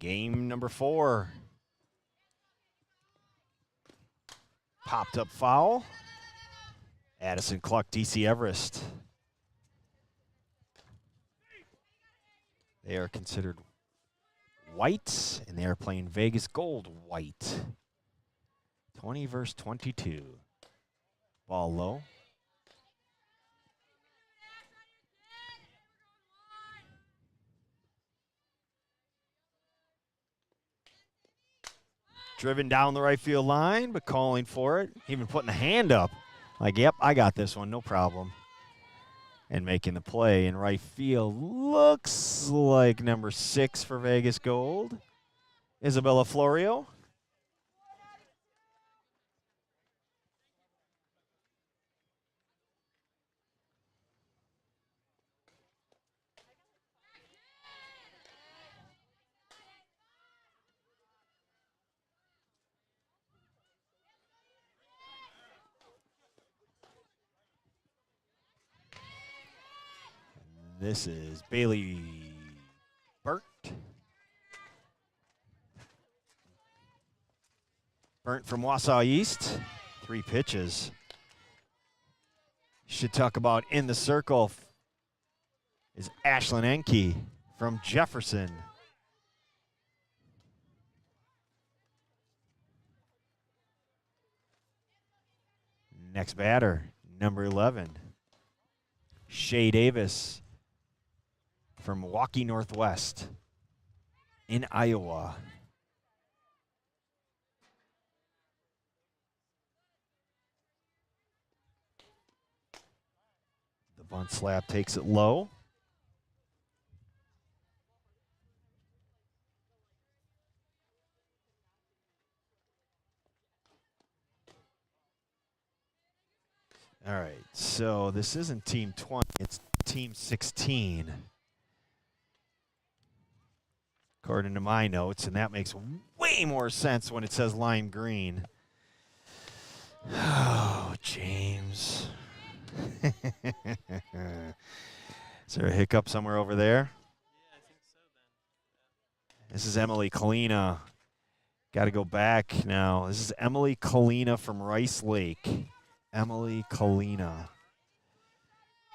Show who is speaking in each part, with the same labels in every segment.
Speaker 1: Game number 4. Popped up foul. Addison Cluck, DC Everest. They are considered white, and they are playing Vegas Gold white. 20 versus 22. Ball low. Driven down the right field line, but calling for it. Even putting the hand up. Like, yep, I got this one, no problem. And making the play in right field. Looks like number 6 for Vegas Gold. Isabella Florio. This is Bailey Burnt. Burnt from Wausau East. 3 pitches. Should talk about in the circle is Ashlyn Enke from Jefferson. Next batter, number 11, Shay Davis from Milwaukee Northwest in Iowa. The bunt slap takes it low. All right, so this isn't Team 20, it's Team 16. According to my notes, and that makes way more sense when it says lime green. Oh, James. Is there a hiccup somewhere over there?
Speaker 2: Yeah, I think so then.
Speaker 1: This is Emily Kalina. Got to go back now. This is Emily Kalina from Rice Lake. Emily Kalina.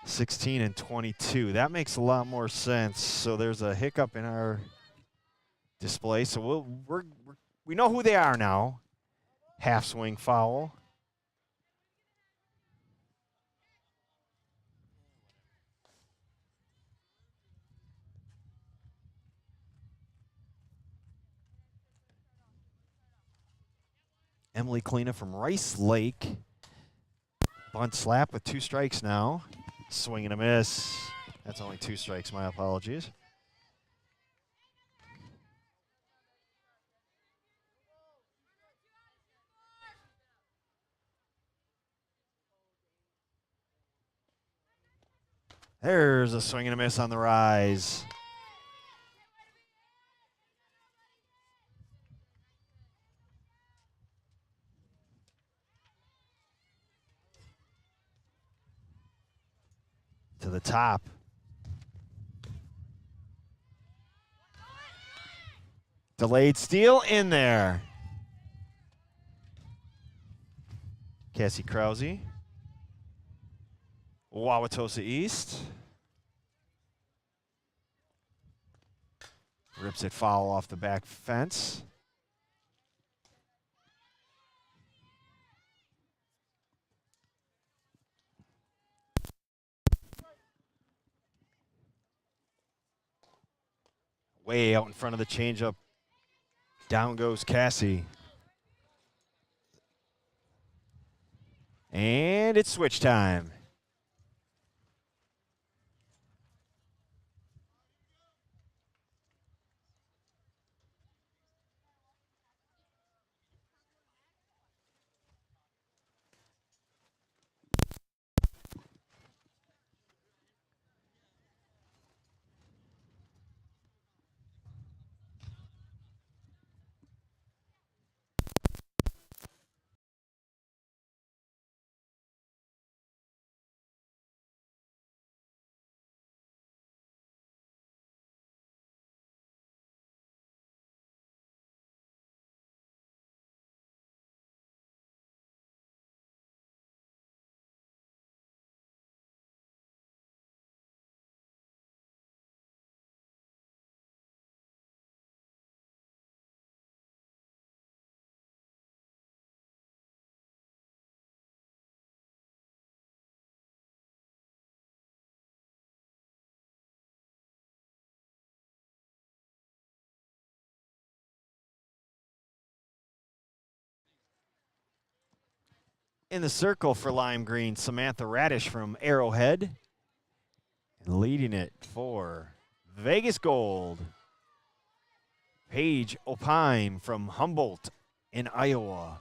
Speaker 1: 16 and 22. That makes a lot more sense. So there's a hiccup in our display. So we know who they are now. Half swing foul. Emily Kalina from Rice Lake. Bunt slap with 2 strikes now. Swing and a miss. That's only 2 strikes. My apologies. There's a swing and a miss on the rise. To the top. Delayed steal in there. Cassie Krause. Wauwatosa East. Rips it foul off the back fence. Way out in front of the changeup. Down goes Cassie. And it's switch time. In the circle for lime green, Samantha Radish from Arrowhead. And leading it for Vegas Gold, Paige Opine from Humboldt in Iowa.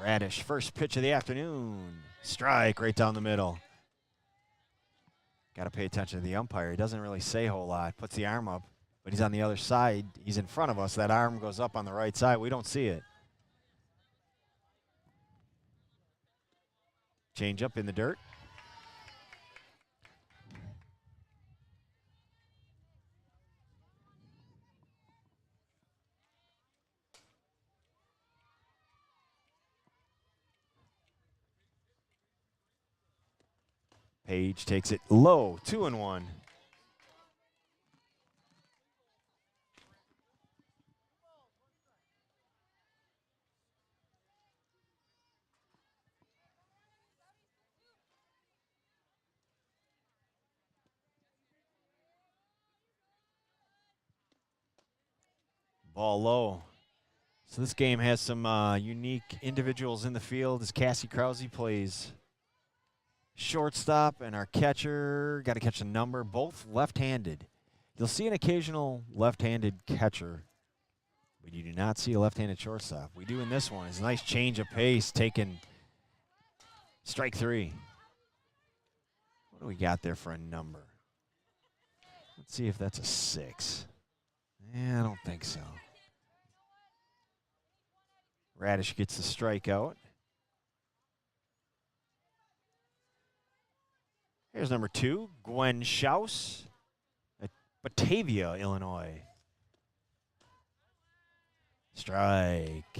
Speaker 1: Radish, first pitch of the afternoon. Strike right down the middle. Got to pay attention to the umpire. He doesn't really say a whole lot. Puts the arm up, but he's on the other side. He's in front of us. That arm goes up on the right side. We don't see it. Change up in the dirt. Page takes it low, 2-1. Ball low. So this game has some unique individuals in the field as Cassie Krause plays shortstop, and our catcher got to catch a number, both left-handed. You'll see an occasional left-handed catcher, but you do not see a left-handed shortstop. We do in this one. It's a nice change of pace, taking strike 3. What do we got there for a number? Let's see if that's a 6. Yeah, I don't think so. Radish gets the strikeout. Here's number 2, Gwen Schaus at Batavia, Illinois. Strike.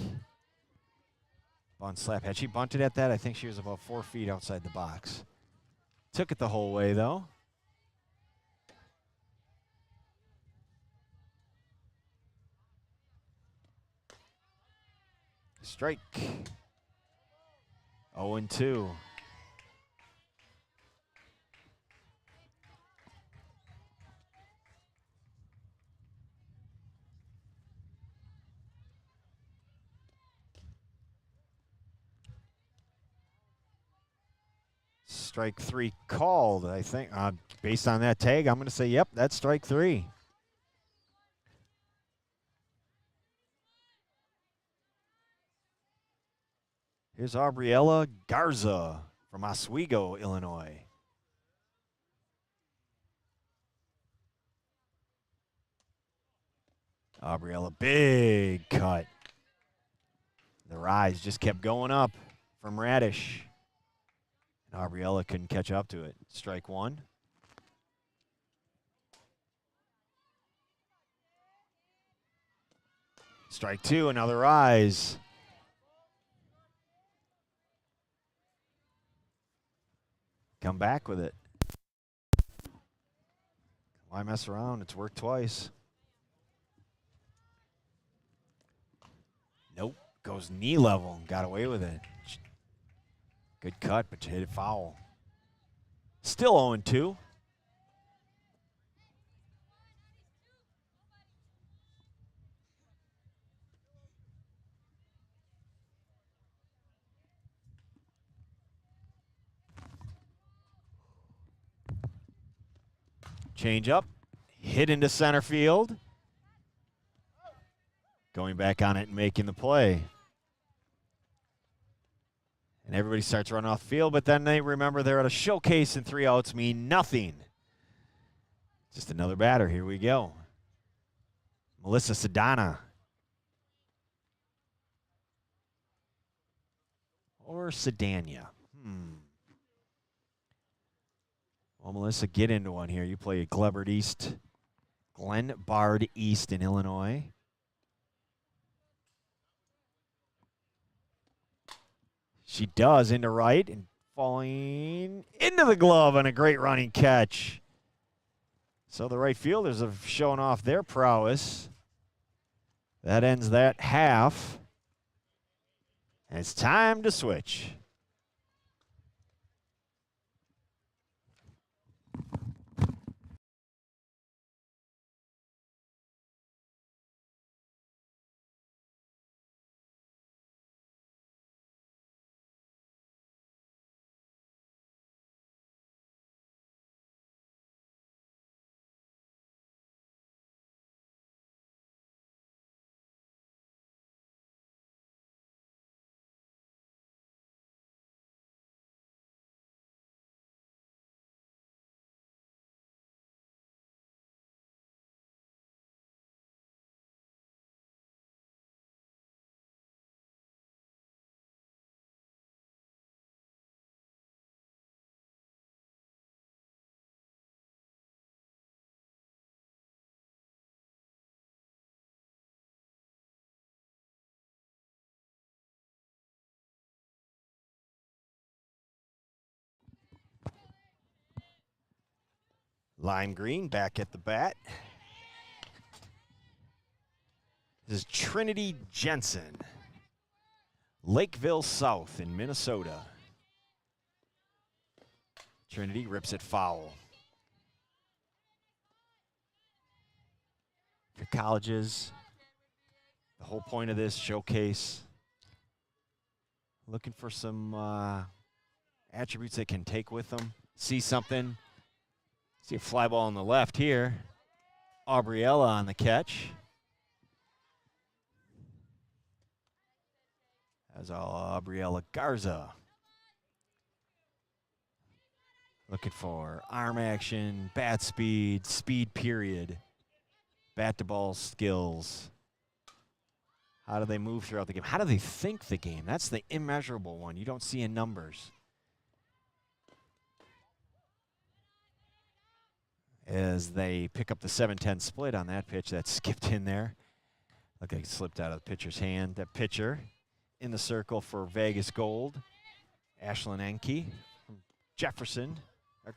Speaker 1: Bunt slap. Had she bunted at that, I think she was about 4 feet outside the box. Took it the whole way, though. Strike. 0-2. Strike 3 called, I think. Based on that tag, I'm going to say, yep, that's strike 3. Here's Aubriella Garza from Oswego, Illinois. Aubriella, big cut. The rise just kept going up from Radish. And Aubriella couldn't catch up to it. Strike 1. Strike 2, another rise. Come back with it. Why mess around? It's worked twice. Nope. Goes knee level and got away with it. Good cut, but you hit it foul. Still 0-2. Change up, hit into center field. Going back on it and making the play. And everybody starts running off the field, but then they remember they're at a showcase and 3 outs mean nothing. Just another batter. Here we go. Melissa Sedana. Or Sedania. Well, Melissa, get into one here. You play at Glenbard East in Illinois. She does into right and falling into the glove on a great running catch. So the right fielders have shown off their prowess. That ends that half. And it's time to switch. Lime green back at the bat. This is Trinity Jensen, Lakeville South in Minnesota. Trinity rips it foul. For colleges, the whole point of this showcase, looking for some attributes they can take with them, see something. See a fly ball on the left here. Aubriella on the catch. As Aubriella Garza. Looking for arm action, bat speed, speed period, bat to ball skills. How do they move throughout the game? How do they think the game? That's the immeasurable one you don't see in numbers. As they pick up the 7-10 split on that pitch that skipped in there. Look like it slipped out of the pitcher's hand. That pitcher in the circle for Vegas Gold, Ashlyn Enke from Jefferson. Is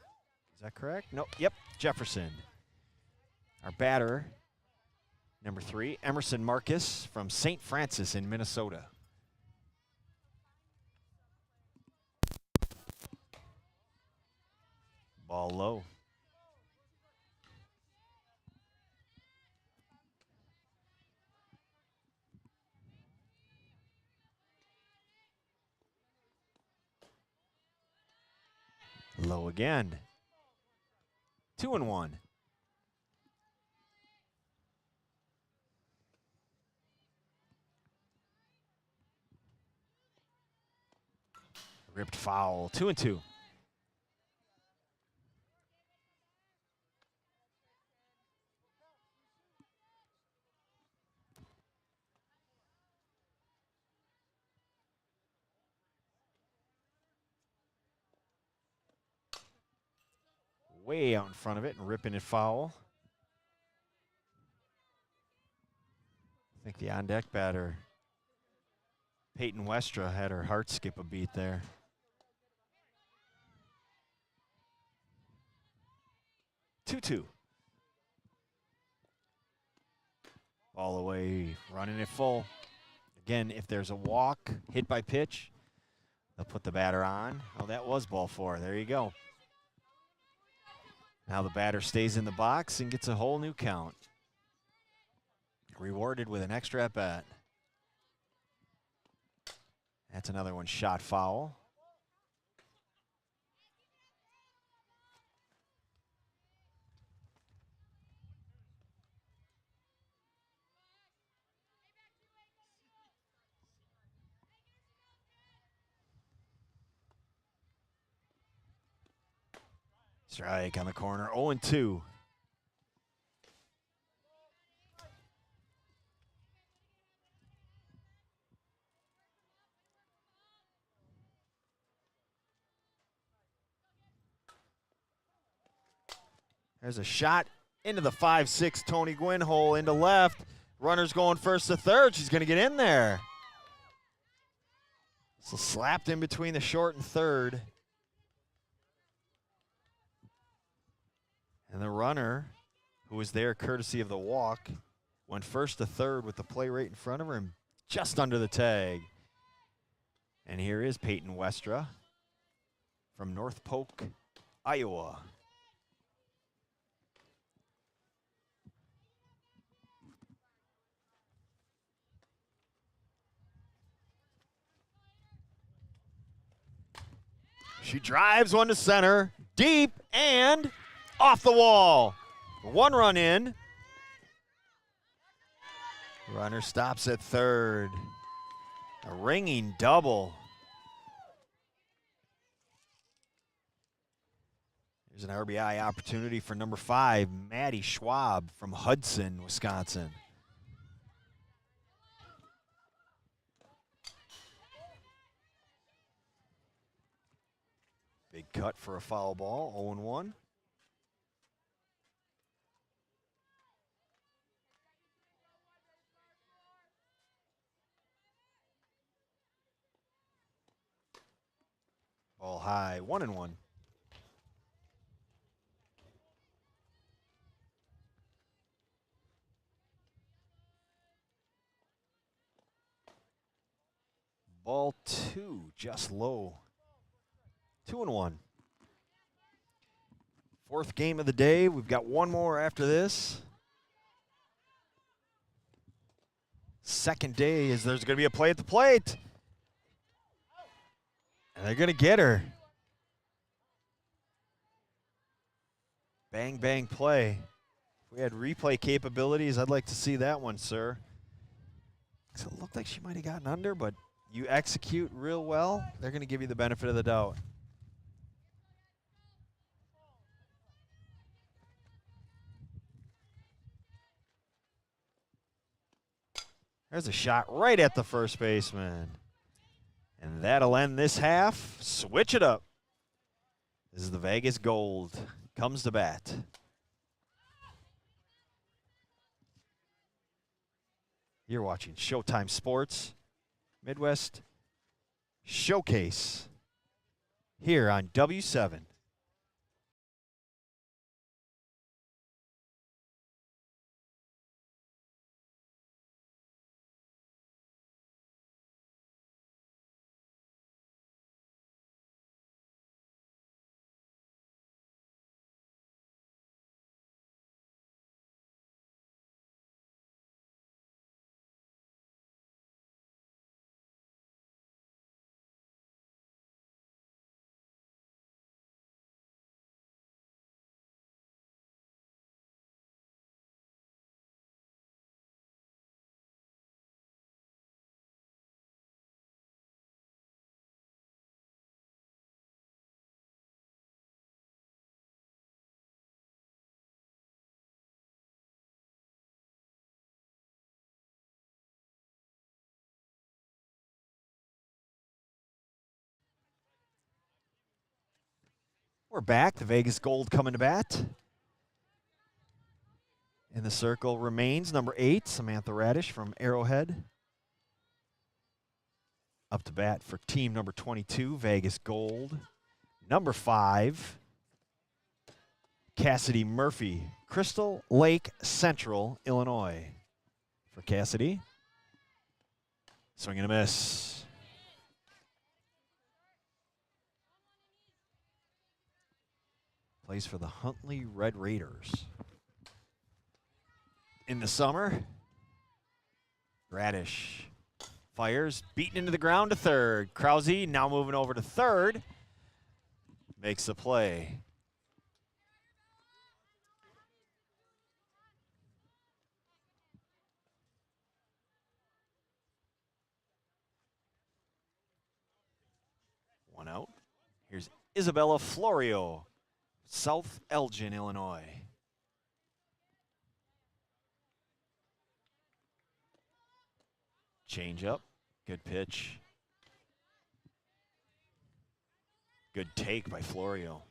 Speaker 1: that correct? No, yep, Jefferson. Our batter, number 3, Emerson Marcus from St. Francis in Minnesota. Ball low. Low again. 2-1. Ripped foul. 2-2. Way out in front of it and ripping it foul. I think the on-deck batter, Peyton Westra, had her heart skip a beat there. Two. All the way, running it full. Again, if there's a walk, hit by pitch, they'll put the batter on. Oh, that was ball 4. There you go. Now the batter stays in the box and gets a whole new count. Rewarded with an extra at bat. That's another one shot foul. Strike on the corner, 0-2. There's a shot into the 5-6 Tony Gwynn hole into left. Runner's going first to third. She's going to get in there. So slapped in between the short and third. And the runner, who was there courtesy of the walk, went first to third with the play right in front of her and just under the tag. And here is Peyton Westra from North Polk, Iowa. She drives one to center, deep, and off the wall. 1 run in. Runner stops at third. A ringing double. There's an RBI opportunity for number 5, Maddie Schwab from Hudson, Wisconsin. Big cut for a foul ball, 0-1. Ball high, 1-1. Ball 2, just low. 2-1. Fourth game of the day. We've got one more after this. Second day is there's going to be a play at the plate. And they're going to get her. Bang, bang play. If we had replay capabilities, I'd like to see that one, sir. So it looked like she might have gotten under, but you execute real well, they're going to give you the benefit of the doubt. There's a shot right at the first baseman. And that'll end this half. Switch it up. This is the Vegas Gold. Comes to bat. You're watching Showtime Sports, Midwest Showcase, here on W7. We're back. The Vegas Gold coming to bat. In the circle remains number 8, Samantha Radish from Arrowhead. Up to bat for team number 22, Vegas Gold. Number 5, Cassidy Murphy, Crystal Lake Central, Illinois. For Cassidy. Swing and a miss. Plays for the Huntley Red Raiders. In the summer, Radish fires, beaten into the ground to third. Krause now moving over to third. Makes the play. One out. Here's Isabella Florio, South Elgin, Illinois. Change up. Good pitch. Good take by Florio.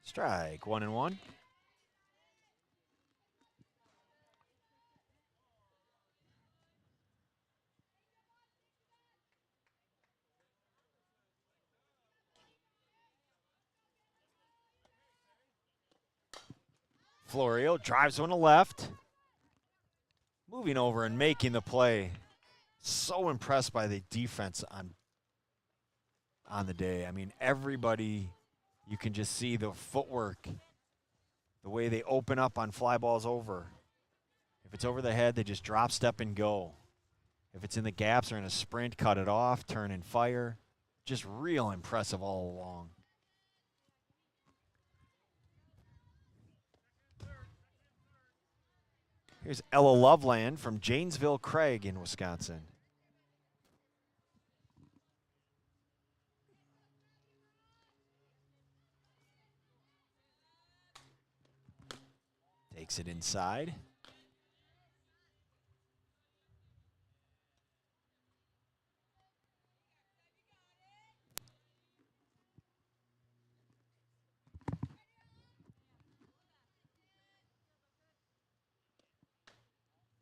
Speaker 1: Strike, 1-1. Florio drives one to left. Moving over and making the play. So impressed by the defense on the day. I mean, everybody, you can just see the footwork, the way they open up on fly balls over. If it's over the head, they just drop, step, and go. If it's in the gaps or in a sprint, cut it off, turn and fire. Just real impressive all along. Here's Ella Loveland from Janesville Craig in Wisconsin. Takes it inside.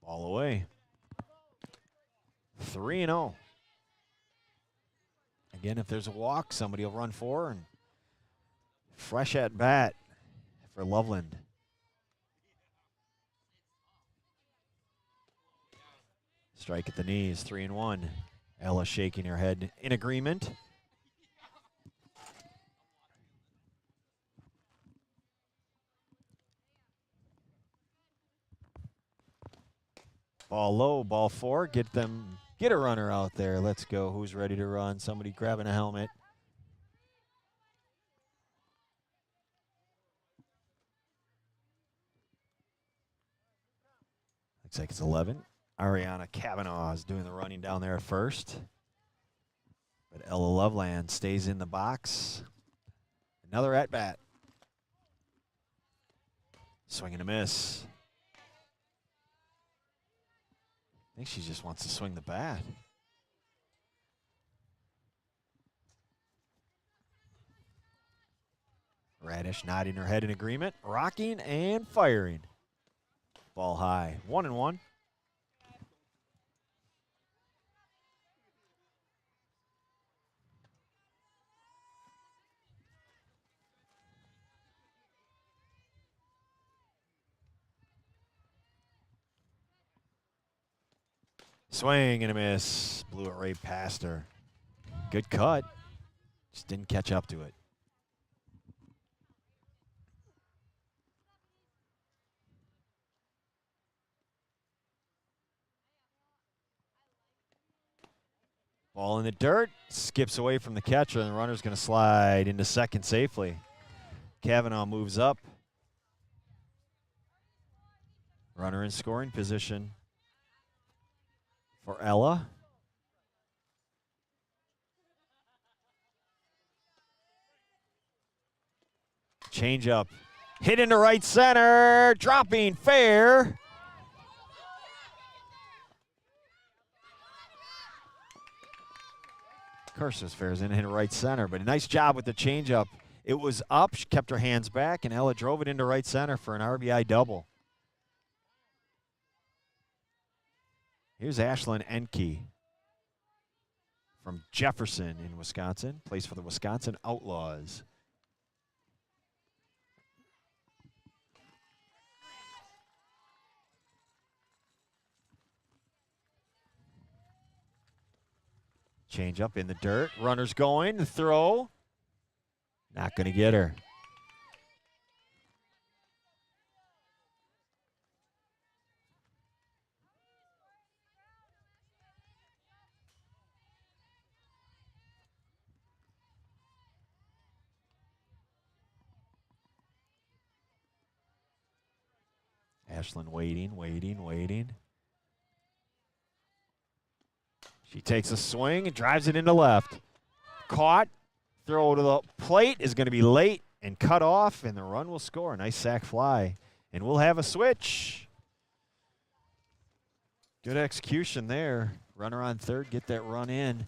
Speaker 1: Ball away. 3-0. Again, if there's a walk, somebody will run for, and fresh at bat for Loveland. Strike at the knees, 3-1. Ella shaking her head in agreement. Ball low, ball 4. Get a runner out there. Let's go. Who's ready to run? Somebody grabbing a helmet. Looks like it's 11. Ariana Kavanaugh is doing the running down there at first. But Ella Loveland stays in the box. Another at-bat. Swing and a miss. I think she just wants to swing the bat. Radish nodding her head in agreement, rocking and firing. Ball high, 1-1. Swing and a miss. Blew it right past her. Good cut. Just didn't catch up to it. Ball in the dirt. Skips away from the catcher, and the runner's going to slide into second safely. Kavanaugh moves up. Runner in scoring position for Ella. Change up. Hit into right center. Dropping fair. Of course, this fair is in hit right center, but a nice job with the changeup. It was up. She kept her hands back, and Ella drove it into right center for an RBI double. Here's Ashlyn Enke from Jefferson in Wisconsin. Plays for the Wisconsin Outlaws. Change up in the dirt. Runner's going. The throw. Not going to get her. Ashlyn waiting. She takes a swing and drives it into left. Caught. Throw to the plate is going to be late and cut off, and the run will score. A nice sac fly. And we'll have a switch. Good execution there. Runner on third, get that run in.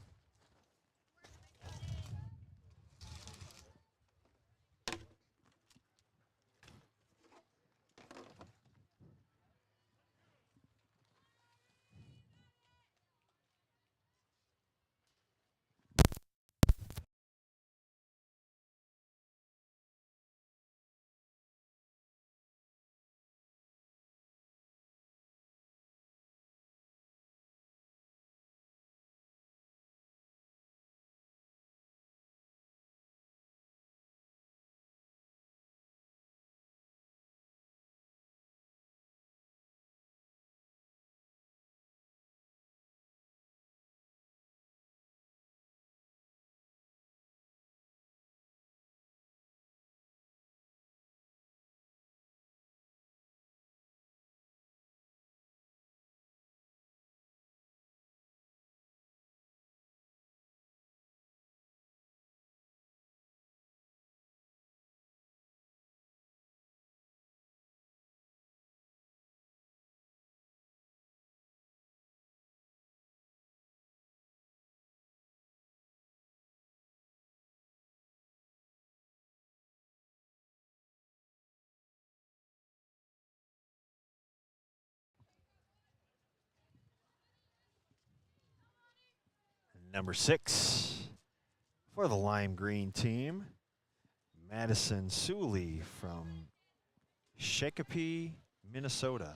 Speaker 1: Number 6 for the lime green team, Madison Suley from Shakopee, Minnesota.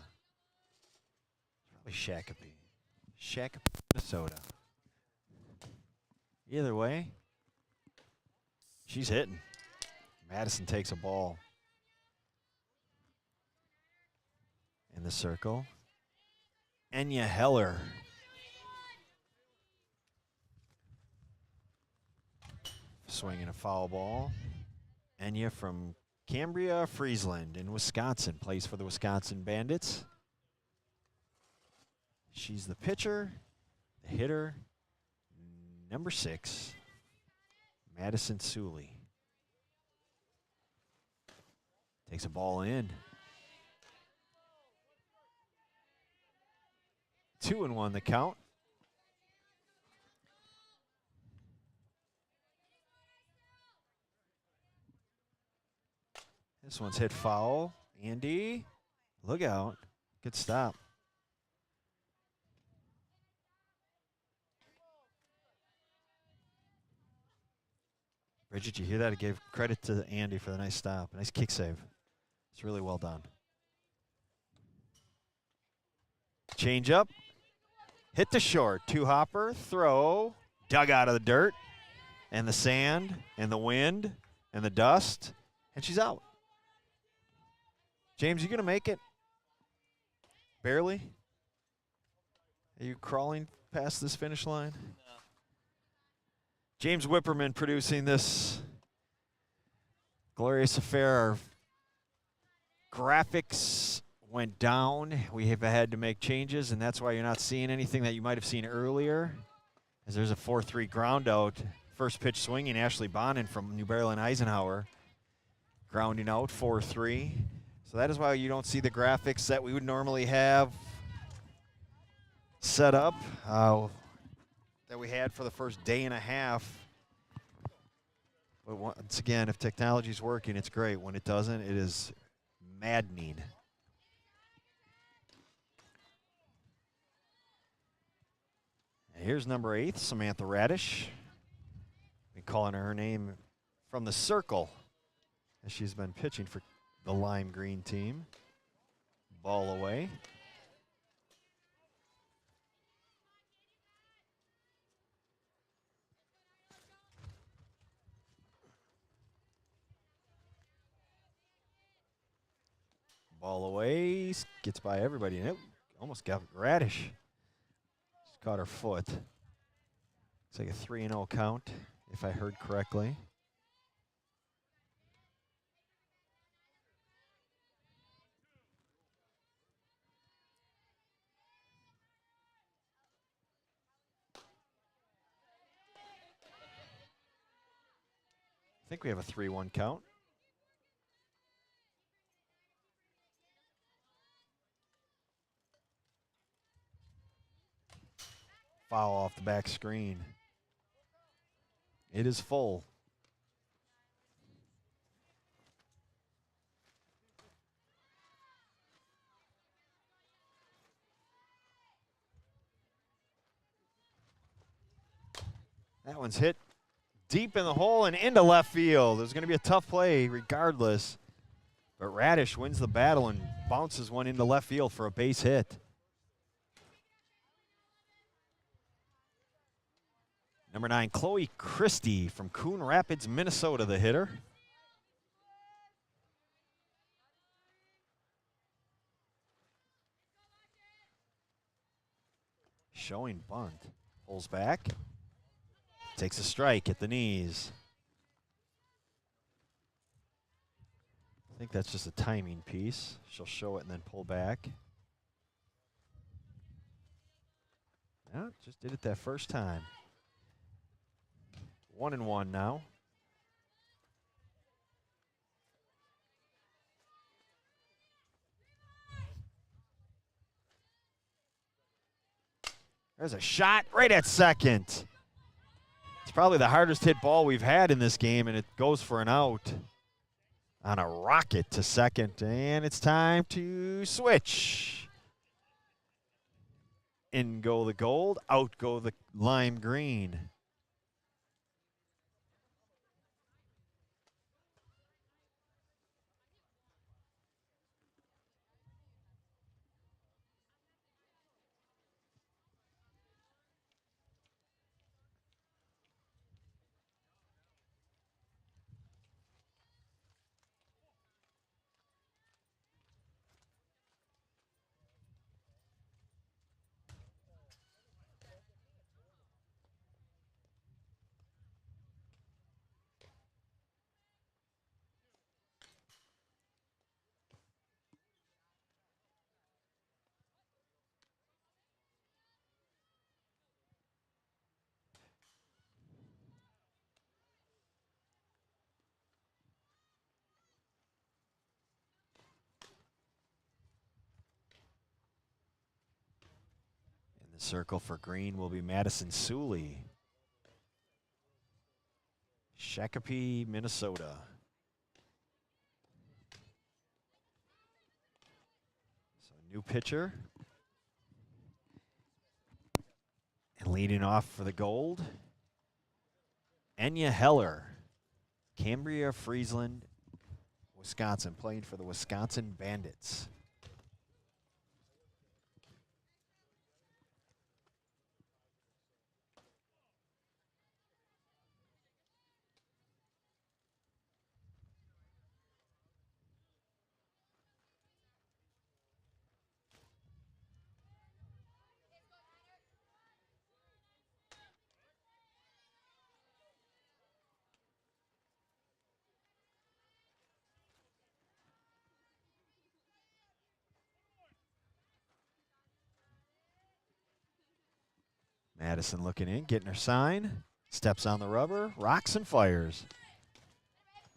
Speaker 1: Probably Shakopee. Shakopee, Minnesota. Either way, she's hitting. Madison takes a ball in the circle. Enya Heller. Swinging a foul ball. Enya from Cambria, Friesland in Wisconsin. Plays for the Wisconsin Bandits. She's the pitcher, the hitter, number 6, Madison Suley. Takes a ball in. 2-1 the count. This one's hit foul. Andy, look out. Good stop. Bridget, you hear that? I gave credit to Andy for the nice stop. Nice kick save. It's really well done. Change up. Hit the short. 2-hopper. Throw. Dug out of the dirt and the sand and the wind and the dust. And she's out. James, you going to make it? Barely? Are you crawling past this finish line? James Whipperman producing this glorious affair. Our graphics went down. We have had to make changes, and that's why you're not seeing anything that you might have seen earlier. As there's a 4-3 ground out. First pitch swinging, Ashley Bonin from New Berlin Eisenhower. Grounding out, 4-3. So that is why you don't see the graphics that we would normally have set up. That we had for the first day and a half. But once again, if technology's working, it's great. When it doesn't, it is maddening. And here's number 8, Samantha Radish. Been calling her name from the circle as she's been pitching for the lime green team. Ball away. Ball away, gets by everybody, and it almost got Radish. Just caught her foot. It's like a 3-0 count, if I heard correctly. I think we have a 3-1 count. Foul off the back screen. It is full. That one's hit deep in the hole and into left field. There's going to be a tough play regardless. But Radish wins the battle and bounces one into left field for a base hit. Number 9, Chloe Christie from Coon Rapids, Minnesota, the hitter. Showing bunt. Pulls back. Takes a strike at the knees. I think that's just a timing piece. She'll show it and then pull back. Yeah, just did it that first time. 1-1 now. There's a shot right at second. It's probably the hardest hit ball we've had in this game, and it goes for an out on a rocket to second. And it's time to switch. In go the gold, out go the lime green. Circle for green will be Madison Suley. Shakopee, Minnesota. So new pitcher. And leading off for the gold, Enya Heller, Cambria, Friesland, Wisconsin, playing for the Wisconsin Bandits. Madison looking in, getting her sign. Steps on the rubber, rocks and fires.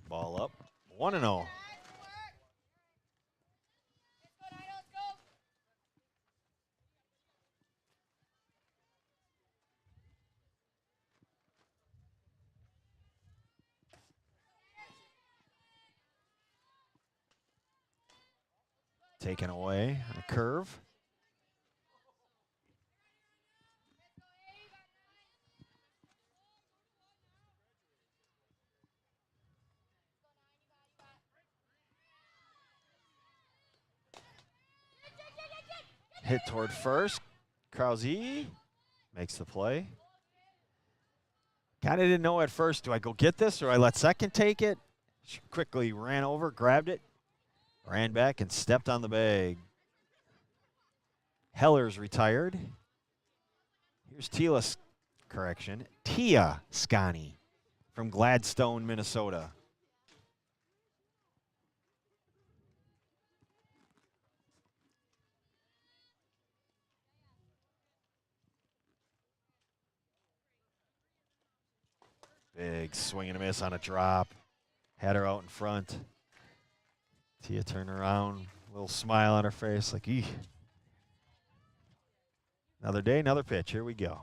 Speaker 1: Ball up, 1-0. Taken away on a curve. Hit toward first. Krause makes the play. Kind of didn't know at first, do I go get this or I let second take it? She quickly ran over, grabbed it, ran back and stepped on the bag. Heller's retired. Here's Tia Scani from Gladstone, Minnesota. Big swing and a miss on a drop. Had her out in front. Tia turned around, little smile on her face, like, eeh. Another day, another pitch. Here we go.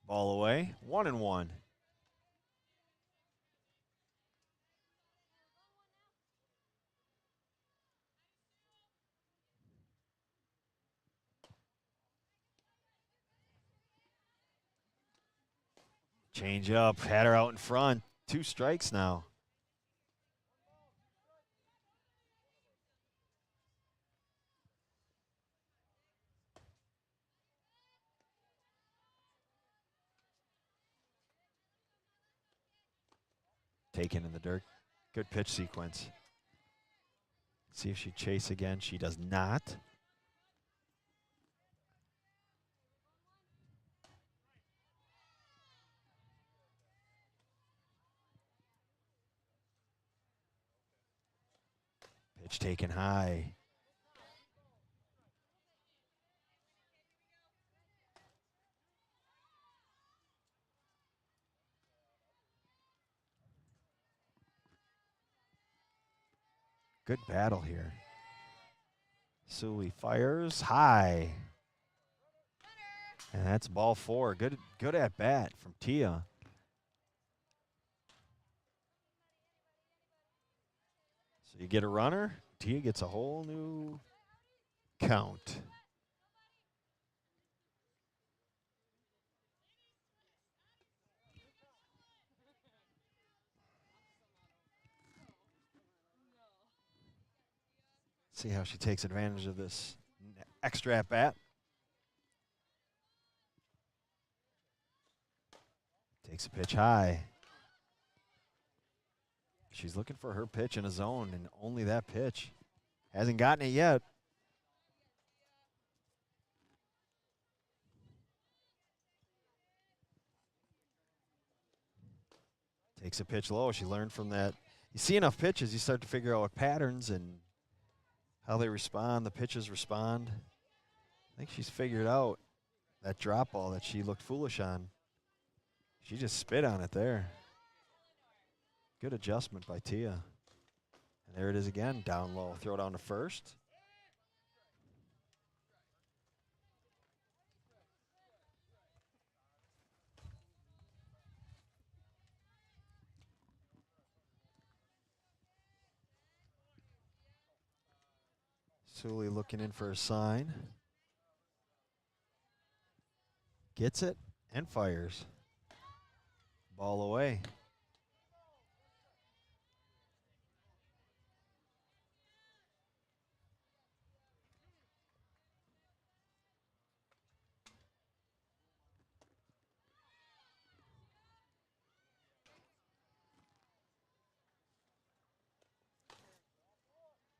Speaker 1: Ball away, 1-1. Change up, had her out in front. 2 strikes now. Taken in the dirt. Good pitch sequence. See if she chase again. She does not. Pitch taken high. Good battle here. Suley fires high. And that's ball 4. Good at bat from Tia. So you get a runner. Tia gets a whole new count. See how she takes advantage of this extra at bat. Takes a pitch high. She's looking for her pitch in a zone, and only that pitch. Hasn't gotten it yet. Takes a pitch low. She learned from that. You see enough pitches, you start to figure out what patterns and how they respond, the pitches respond. I think she's figured out that drop ball that she looked foolish on. She just spit on it there. Good adjustment by Tia. And There it is again. Down low. Throw down to first. Suley looking in for a sign. Gets it and fires. Ball away.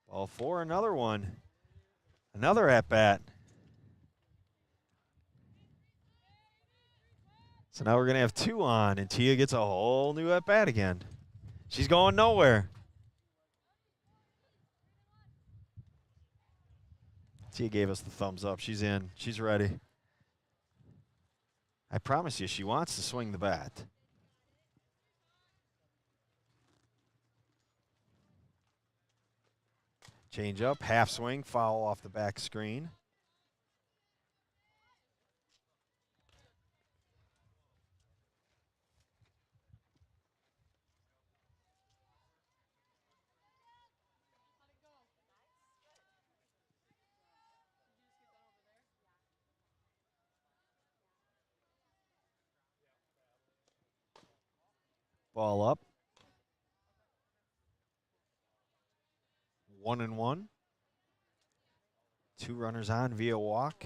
Speaker 1: Ball four, another one. Another at bat. So now we're going to have two on, and Tia gets a whole new at bat again. She's going nowhere. Tia gave us the thumbs up. She's in. She's ready. I promise you, she wants to swing the bat. Change up, half swing, foul off the back screen. Ball up. 1-1. 2 runners on via walk.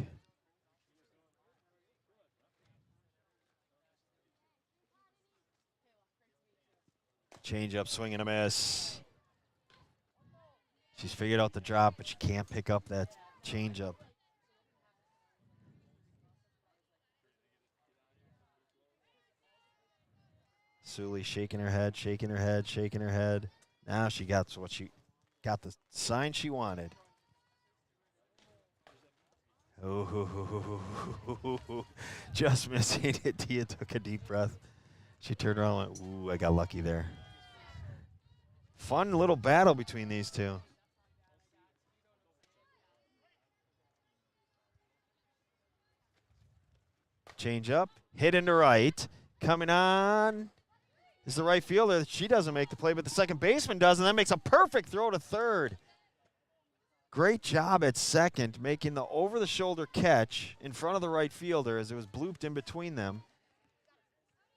Speaker 1: Change up, swing and a miss. She's figured out the drop, but she can't pick up that change up. Suley shaking her head, shaking her head, shaking her head. Now she got what she got, the sign she wanted. Oh, just missing it. Tia took a deep breath. She turned around and went, ooh, I got lucky there. Fun little battle between these two. Change up, hit into right. Coming on is the right fielder. She doesn't make the play, but the second baseman does, and that makes a perfect throw to third. Great job at second, making the over-the-shoulder catch in front of the right fielder as it was blooped in between them.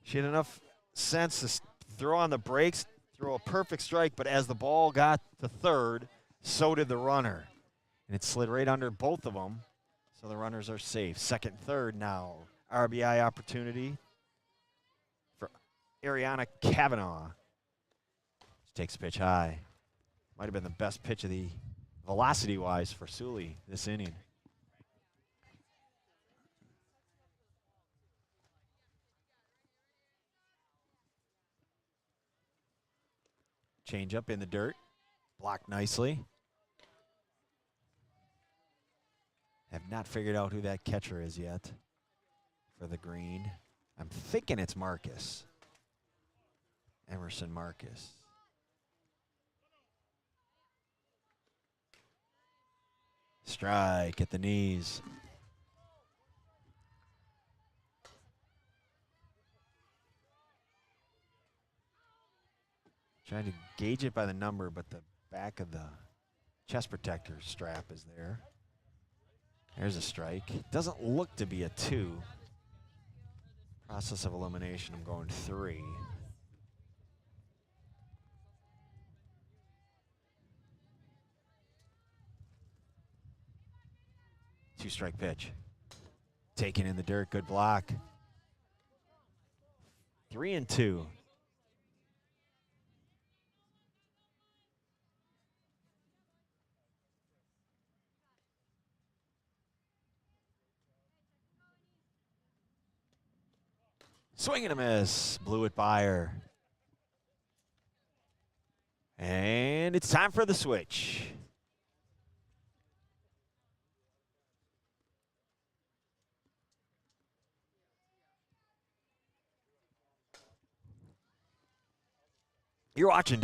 Speaker 1: She had enough sense to throw on the brakes, throw a perfect strike, but as the ball got to third, so did the runner. And it slid right under both of them, so the runners are safe. Second, third now. RBI opportunity for Ariana Kavanaugh. She takes a pitch high. Might have been the best pitch of the velocity-wise for Suley this inning. Change up in the dirt. Blocked nicely. Have not figured out who that catcher is yet for the green. I'm thinking it's Marcus. Emerson Marcus. Strike at the knees. Trying to gauge it by the number, but the back of the chest protector strap is there. There's a strike. Doesn't look to be a 2. Process of elimination, I'm going 3. Two-strike pitch. Taken in the dirt, good block. 3-2. Swing and a miss. Blew it by her. And it's time for the switch. You're watching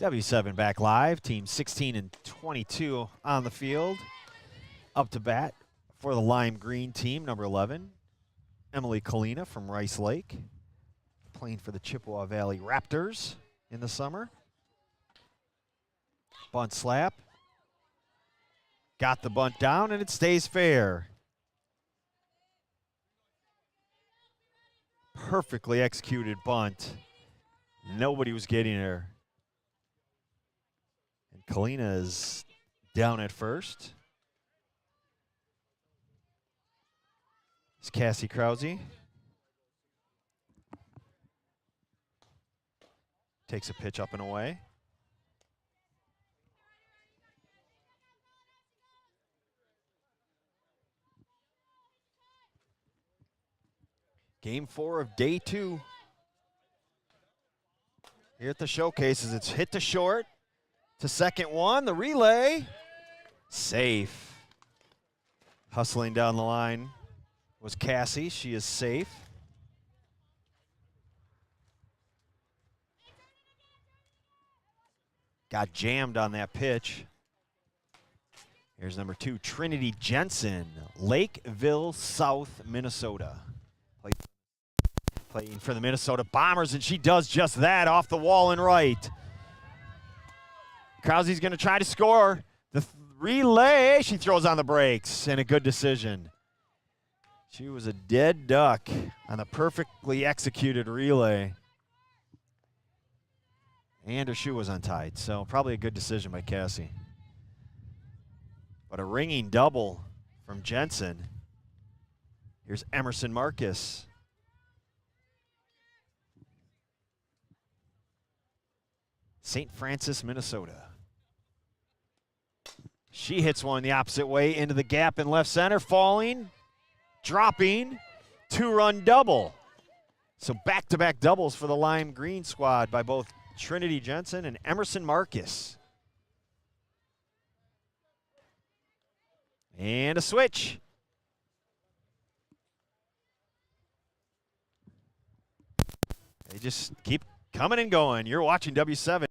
Speaker 1: W7 back live. Team 16 and 22 on the field. Up to bat for the lime green team, number 11, Emily Kalina from Rice Lake, playing for the Chippewa Valley Raptors in the summer. Bunt slap. Got the bunt down, and it stays fair. Perfectly executed bunt. Nobody was getting there. And Kalina is down at first. It's Cassie Krause. Takes a pitch up and away. Game 4 of day 2. Here at the showcases, it's hit to short. To second one, the relay. Safe. Hustling down the line was Cassie. She is safe. Got jammed on that pitch. Here's number 2, Trinity Jensen, Lakeville, South Minnesota. Playing for the Minnesota Bombers, and she does just that off the wall and right. Krause's going to try to score. The relay, she throws on the brakes, and a good decision. She was a dead duck on the perfectly executed relay. And her shoe was untied, so probably a good decision by Cassie. But a ringing double from Jensen. Here's Emerson Marcus. St. Francis, Minnesota. She hits one the opposite way into the gap in left center, falling, dropping, 2-run double. So back-to-back doubles for the lime green squad by both Trinity Jensen and Emerson Marcus. And a switch. They just keep coming and going. You're watching W7.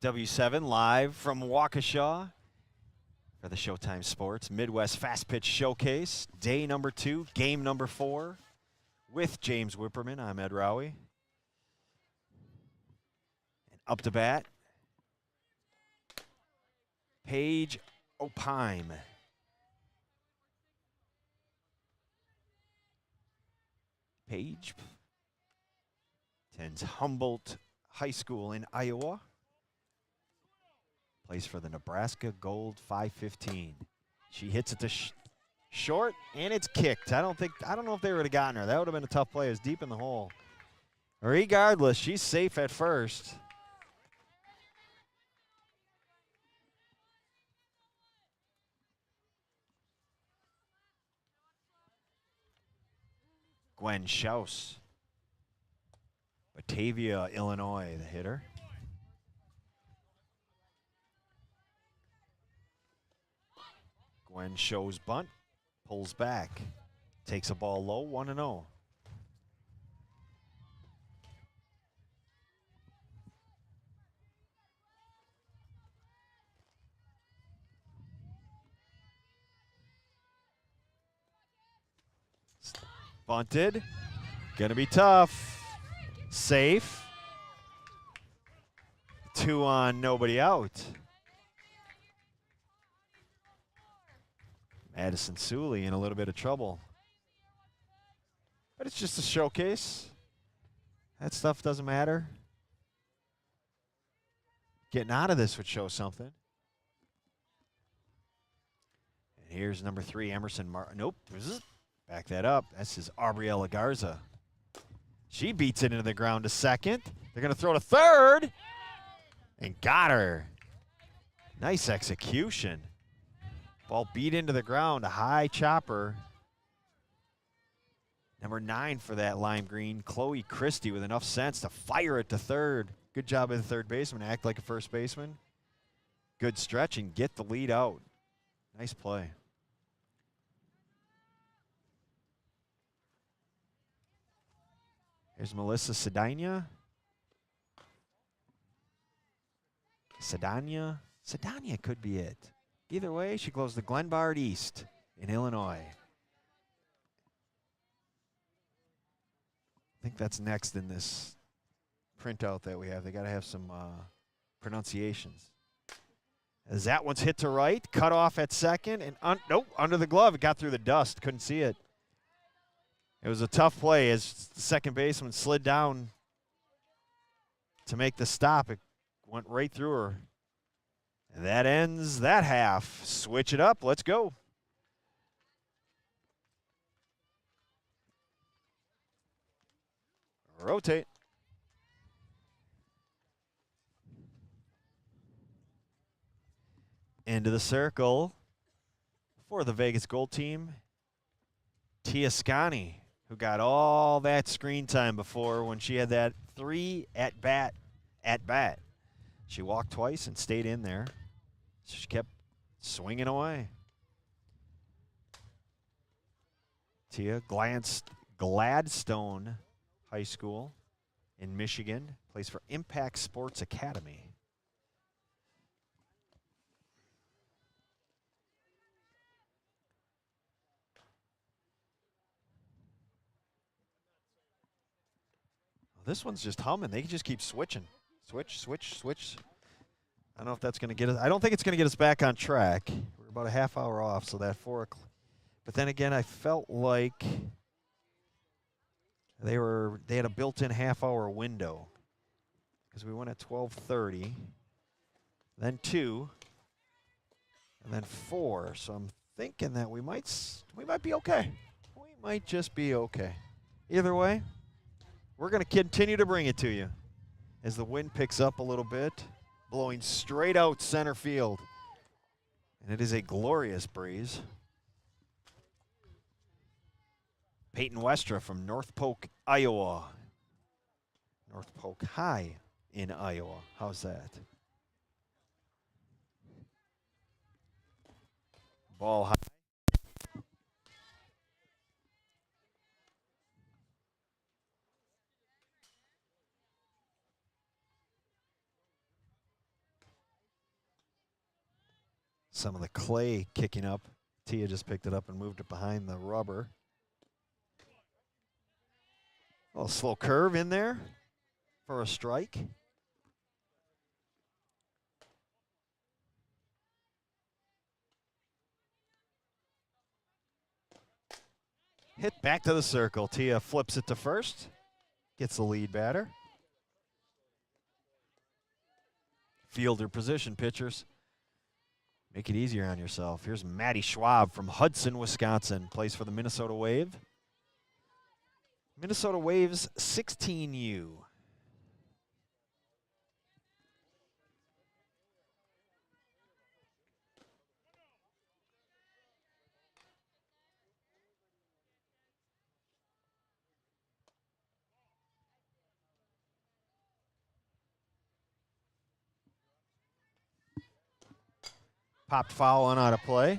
Speaker 1: W7 live from Waukesha for the Showtime Sports Midwest Fast Pitch Showcase. Day number 2, game number 4 with James Whipperman. I'm Ed Rowie. And up to bat, Paige Opime. Paige attends Humboldt High School in Iowa. Plays for the Nebraska Gold 515. She hits it to short, and it's kicked. I don't know if they would have gotten her. That would have been a tough play. It was deep in the hole. Regardless, she's safe at first. Gwen Schaus. Batavia, Illinois, the hitter. Gwen shows bunt, pulls back, takes a ball low, 1-0. Bunted, gonna be tough. Safe. 2 on, nobody out. Madison Suley in a little bit of trouble. But it's just a showcase. That stuff doesn't matter. Getting out of this would show something. And here's number 3, Emerson Nope. Back that up. This is Aubriella Garza. She beats it into the ground to second. They're going to throw to third. And got her. Nice execution. Ball beat into the ground. A high chopper. Number 9 for that lime green, Chloe Christie, with enough sense to fire it to third. Good job of the third baseman. Act like a first baseman. Good stretch and get the lead out. Nice play. Here's Melissa Sedania. Sedania could be it. Either way, she goes to Glenbard East in Illinois. I think that's next in this printout that we have. They got to have some pronunciations. As that one's hit to right, cut off at second, and nope, under the glove. It got through the dust. Couldn't see it. It was a tough play as the second baseman slid down to make the stop. It went right through her. And that ends that half. Switch it up. Let's go. Rotate. Into the circle for the Vegas Gold team, Tia Scani, who got all that screen time before when she had that 3 at bat. She walked twice and stayed in there. She kept swinging away. Tia Gladstone High School in Michigan, plays for Impact Sports Academy. This one's just humming. They can just keep switching. Switch. I don't know if that's going to get us. I don't think it's going to get us back on track. We're about a half hour off, so that 4 o'clock. But then again, I felt like they had a built-in half-hour window because we went at 12:30, then 2, and then 4. So I'm thinking that we might be okay. We might just be okay. Either way, we're going to continue to bring it to you as the wind picks up a little bit, blowing straight out center field. And it is a glorious breeze. Peyton Westra from North Polk, Iowa. North Polk High in Iowa. How's that? Ball high. Some of the clay kicking up. Tia just picked it up and moved it behind the rubber. A little slow curve in there for a strike. Hit back to the circle. Tia flips it to first. Gets the lead batter. Fielder position pitchers. Make it easier on yourself. Here's Maddie Schwab from Hudson, Wisconsin. Plays for the Minnesota Wave. Minnesota Waves 16U. Popped foul on out of play.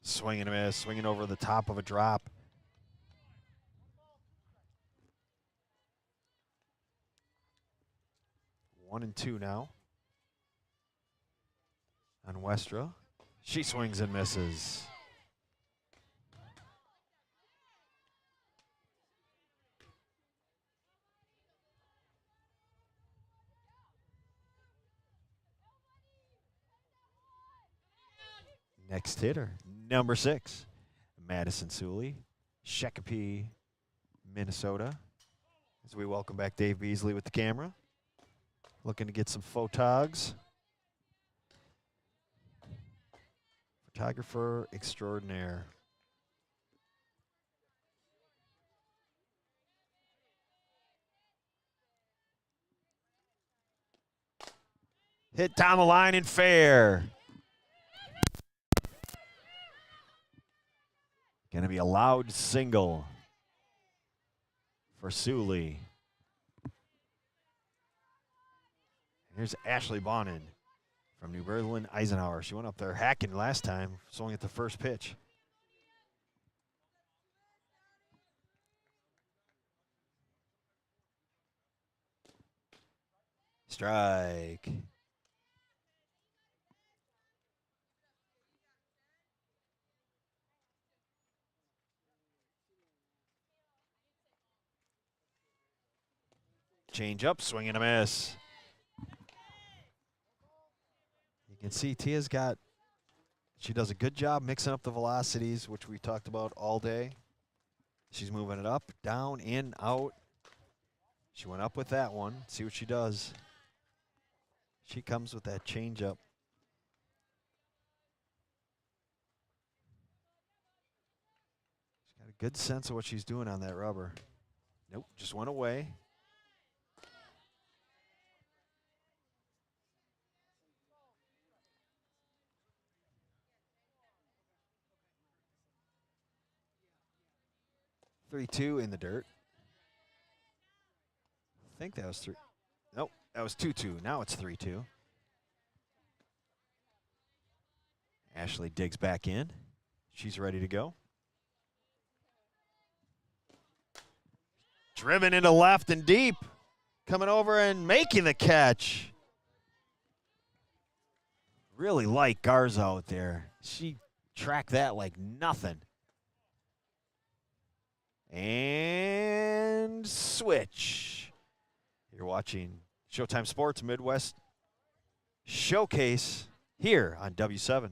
Speaker 1: Swing and a miss, swinging over the top of a drop. One and two now on Westra. She swings and misses. Next hitter, number 6, Madison Suley, Shakopee, Minnesota. As we welcome back Dave Beasley with the camera. Looking to get some photogs. Photographer extraordinaire. Hit down the line and fair. Going to be a loud single for Suley. Here's Ashley Bonin from New Berlin, Eisenhower. She went up there hacking last time, swung at the first pitch. Strike. Change up, swing and a miss. You can see Tia's she does a good job mixing up the velocities, which we talked about all day. She's moving it up, down, in, out. She went up with that one. See what she does. She comes with that change up. She's got a good sense of what she's doing on that rubber. Nope, just went away. Three-two in the dirt. I think that was three. Nope, that was 2-2. Now it's 3-2. Ashley digs back in. She's ready to go. Driven into left and deep. Coming over and making the catch. Really like Garza out there. She tracked that like nothing. And switch. You're watching Showtime Sports Midwest Showcase here on W7.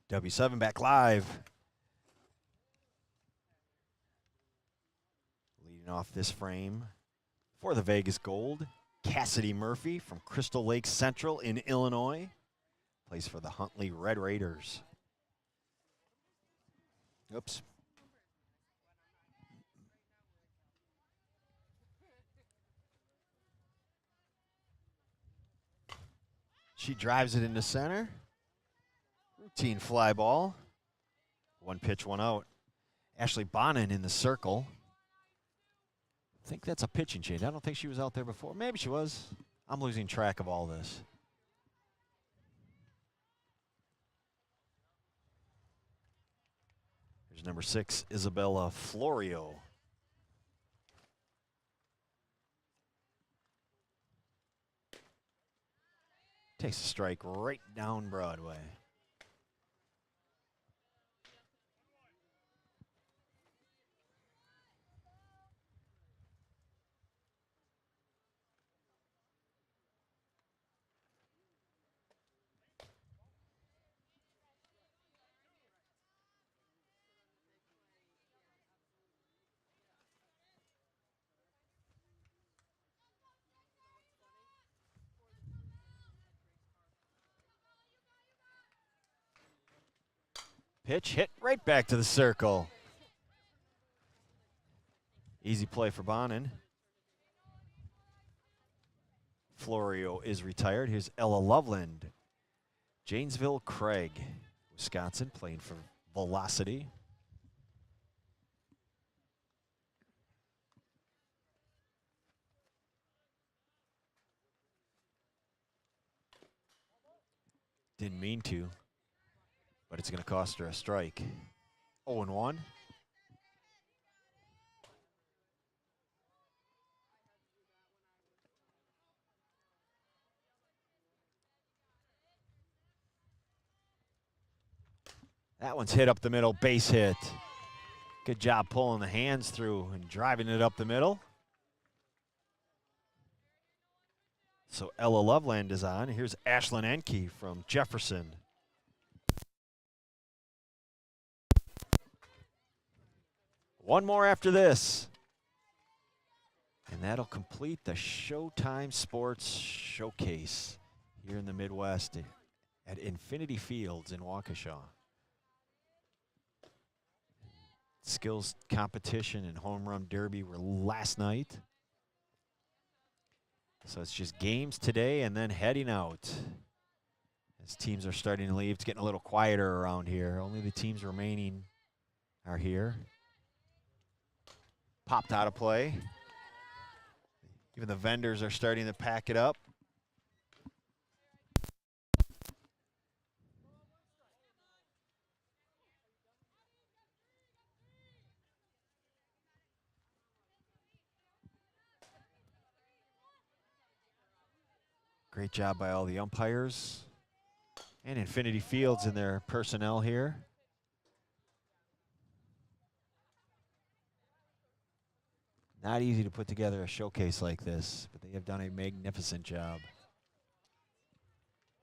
Speaker 1: W7 back live. Leading off this frame for the Vegas Gold, Cassidy Murphy from Crystal Lake Central in Illinois. Plays for the Huntley Red Raiders. Oops. She drives it into center. Routine fly ball. 1 pitch, 1 out. Ashley Bonin in the circle. I think that's a pitching change. I don't think she was out there before. Maybe she was. I'm losing track of all this. Here's number 6, Isabella Florio. Takes a strike right down Broadway. Pitch hit right back to the circle. Easy play for Bonin. Florio is retired. Here's Ella Loveland. Janesville Craig, Wisconsin, playing for Velocity. Didn't mean to, but it's going to cost her a strike. 0-1. That one's hit up the middle, base hit. Good job pulling the hands through and driving it up the middle. So Ella Loveland is on. Here's Ashlyn Enke from Jefferson. One more after this. And that'll complete the Showtime Sports Showcase here in the Midwest at Infinity Fields in Waukesha. Skills competition and home run derby were last night. So it's just games today and then heading out. As teams are starting to leave, it's getting a little quieter around here. Only the teams remaining are here. Popped out of play. Even the vendors are starting to pack it up. Great job by all the umpires and Infinity Fields and their personnel here. Not easy to put together a showcase like this, but they have done a magnificent job.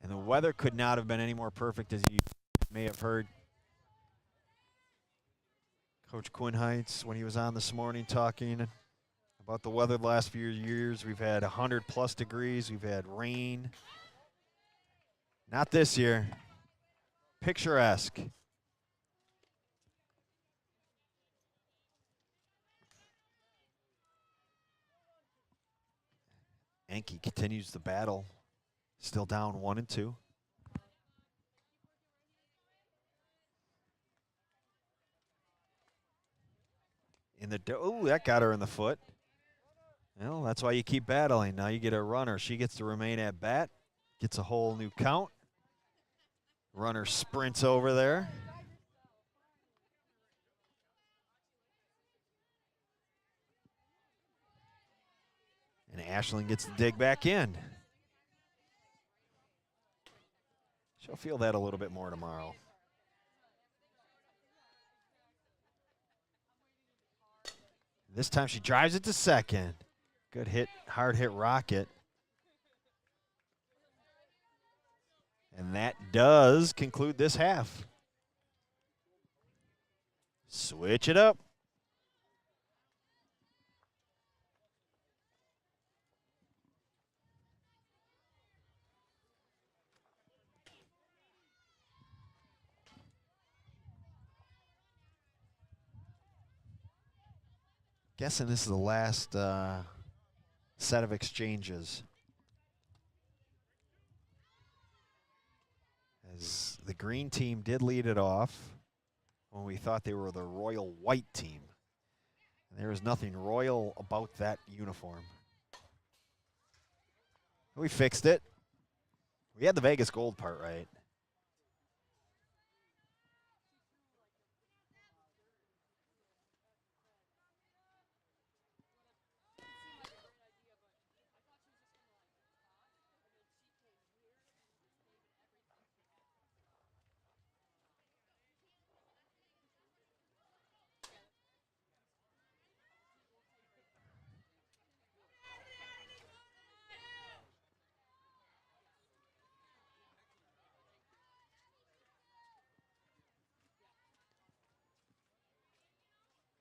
Speaker 1: And the weather could not have been any more perfect, as you may have heard Coach Quinn Heights when he was on this morning talking about the weather the last few years. We've had 100+ degrees. We've had rain. Not this year. Picturesque. Enke continues the battle. Still down 1-2. In the that got her in the foot. Well, that's why you keep battling. Now you get a runner. She gets to remain at bat. Gets a whole new count. Runner sprints over there. And Ashlyn gets to dig back in. She'll feel that a little bit more tomorrow. This time she drives it to second. Good hit, hard hit rocket. And that does conclude this half. Switch it up. Guessing this is the last set of exchanges. As the green team did lead it off when we thought they were the royal white team. And there is nothing royal about that uniform. We fixed it. We had the Vegas gold part right.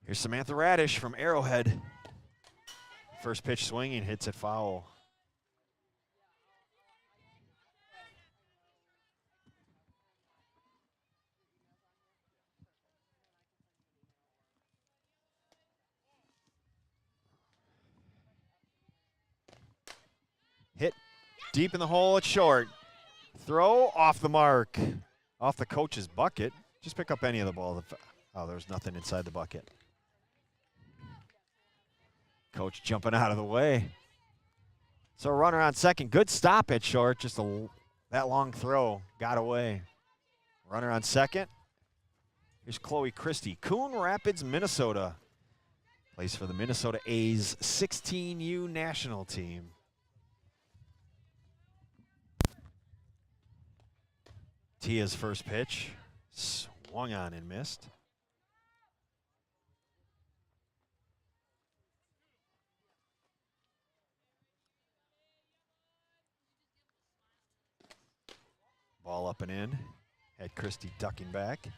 Speaker 1: Here's Samantha Radish from Arrowhead. First pitch swinging, hits it foul. Hit deep in the hole, it's short. Throw off the mark, off the coach's bucket. Just pick up any of the ball. Oh, there's nothing inside the bucket. Coach jumping out of the way. So runner on second, good stop at short. Just that long throw got away. Runner on second. Here's Chloe Christie, Coon Rapids, Minnesota. Plays for the Minnesota A's 16U national team. Tia's first pitch, swung on and missed. Ball up and in. Had Christie ducking back.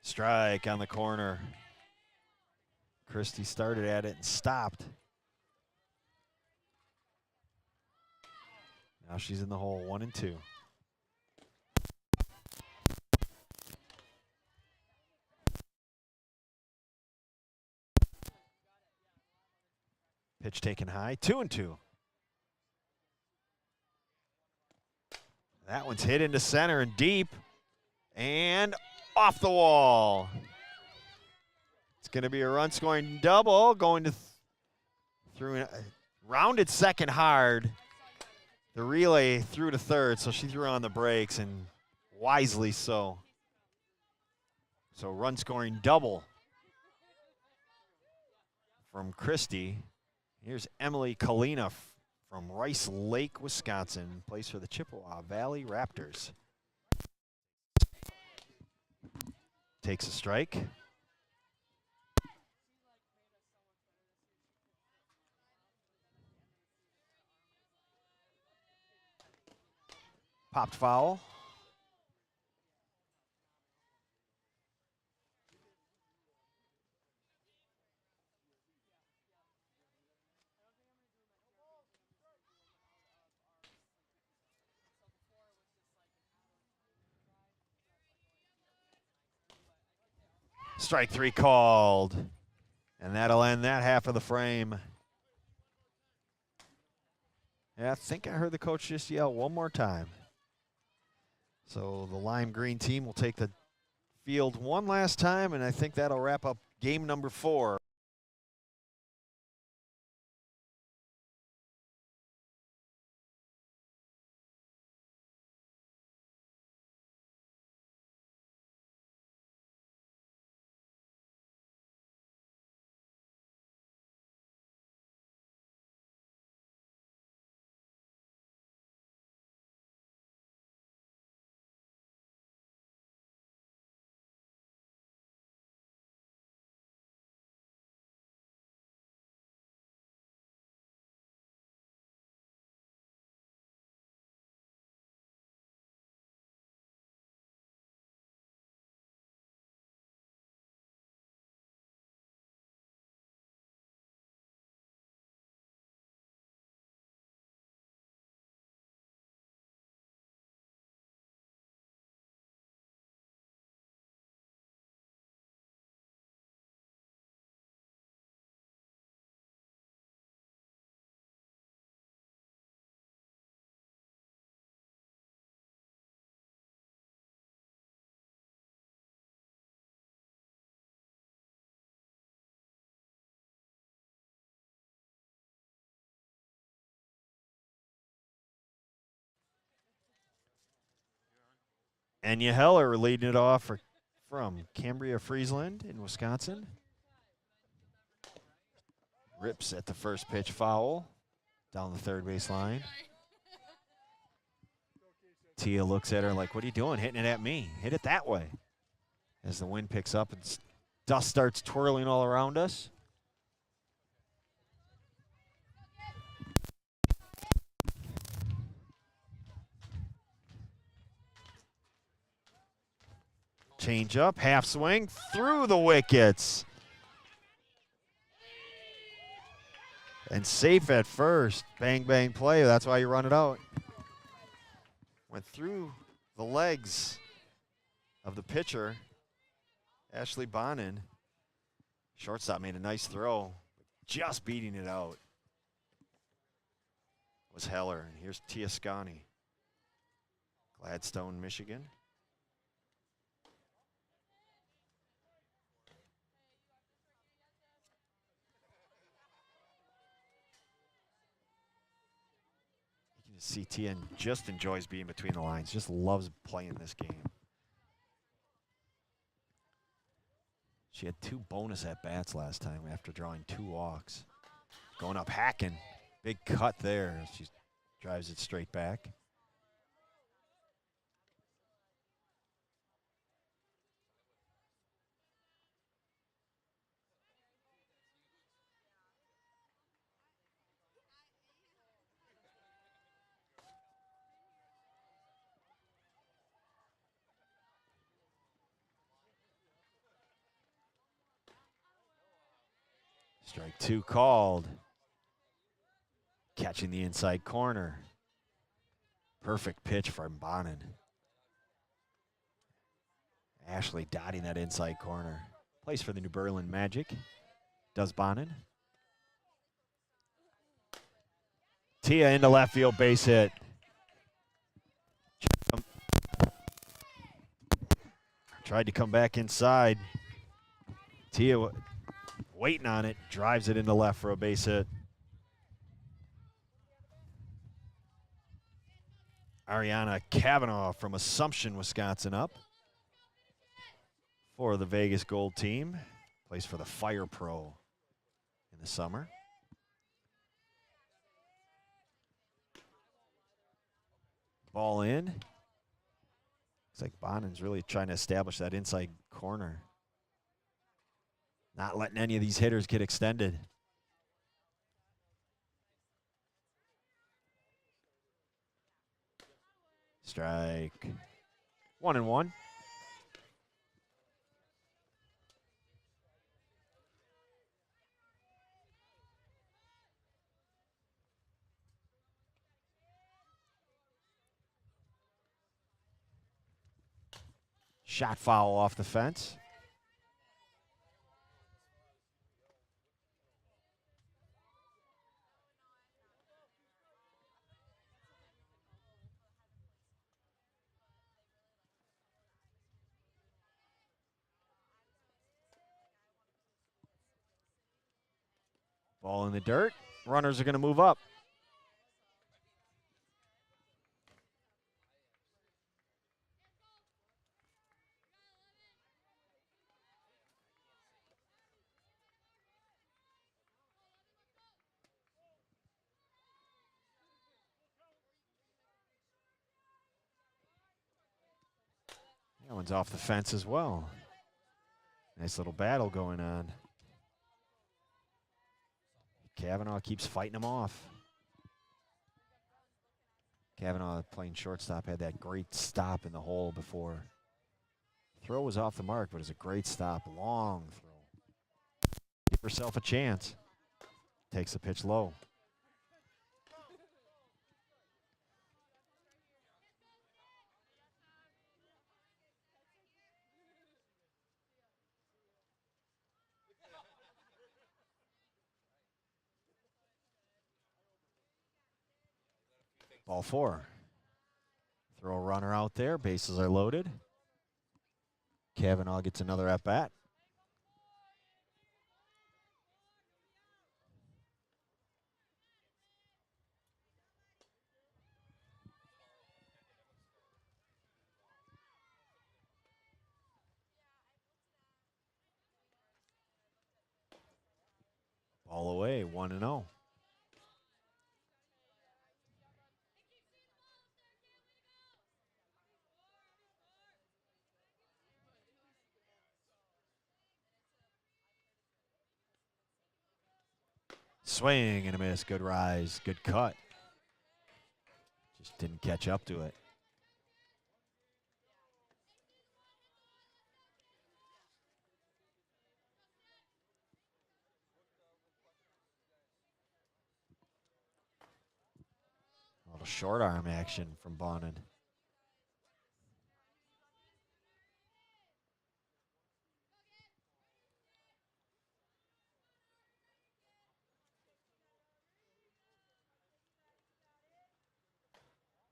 Speaker 1: Strike on the corner. Christie started at it and stopped. Now she's in the hole, 1-2. Pitch taken high, 2-2. That one's hit into center and deep, and off the wall. It's going to be a run-scoring double, going to through a rounded second hard. The relay threw to third, so she threw on the brakes, and wisely so. So run-scoring double from Christie. Here's Emily Kalina from Rice Lake, Wisconsin. Plays for the Chippewa Valley Raptors. Takes a strike. Popped foul. Strike three called. And that'll end that half of the frame. Yeah, I think I heard the coach just yell one more time. So the lime green team will take the field one last time, and I think that'll wrap up game number 4. Enya Heller leading it off from Cambria Friesland in Wisconsin. Rips at the first pitch foul down the third base line. Tia looks at her like, what are you doing hitting it at me? Hit it that way. As the wind picks up and dust starts twirling all around us. Change up, half swing, through the wickets. And safe at first. Bang, bang play. That's why you run it out. Went through the legs of the pitcher, Ashley Bonin. Shortstop made a nice throw, just beating it out was Heller. And here's Tia Scani, Gladstone, Michigan. You can just see Tia just enjoys being between the lines, just loves playing this game. She had 2 bonus at-bats last time after drawing 2 walks. Going up, hacking. Big cut there. She drives it straight back. Strike 2 called. Catching the inside corner. Perfect pitch from Bonin. Ashley dotting that inside corner. Plays for the New Berlin Magic. Does Bonin. Tia into left field, base hit. Tried to come back inside. Tia waiting on it, drives it into left for a base hit. Ariana Kavanaugh from Assumption, Wisconsin up for the Vegas Gold team. Plays for the Fire Pro in the summer. Ball in. Looks like Bonin's really trying to establish that inside corner. Not letting any of these hitters get extended. Strike 1-1. Shot foul off the fence. Ball in the dirt. Runners are going to move up. That one's off the fence as well. Nice little battle going on. Kavanaugh keeps fighting him off. Kavanaugh playing shortstop had that great stop in the hole before. Throw was off the mark, but it's a great stop. Long throw. Give herself a chance. Takes the pitch low. Ball 4. Throw a runner out there. Bases are loaded. Kavanaugh gets another at bat. All the way, 1-0. Swing and a miss. Good rise. Good cut. Just didn't catch up to it. A little short arm action from Bonin.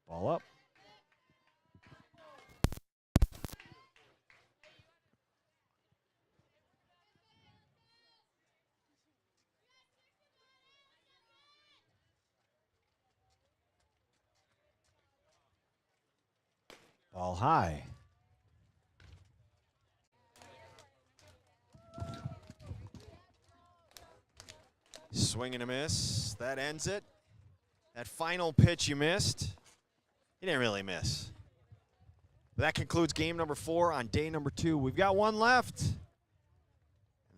Speaker 1: Ball up. Ball high. Swing and a miss. That ends it. That final pitch you missed. You didn't really miss. But that concludes game number 4 on day number 2. We've got one left. And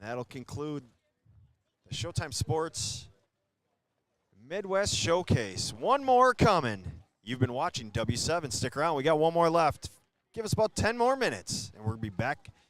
Speaker 1: that'll conclude the Showtime Sports Midwest Showcase. One more coming. You've been watching W7. Stick around. We got one more left. Give us about 10 more minutes, and we'll be back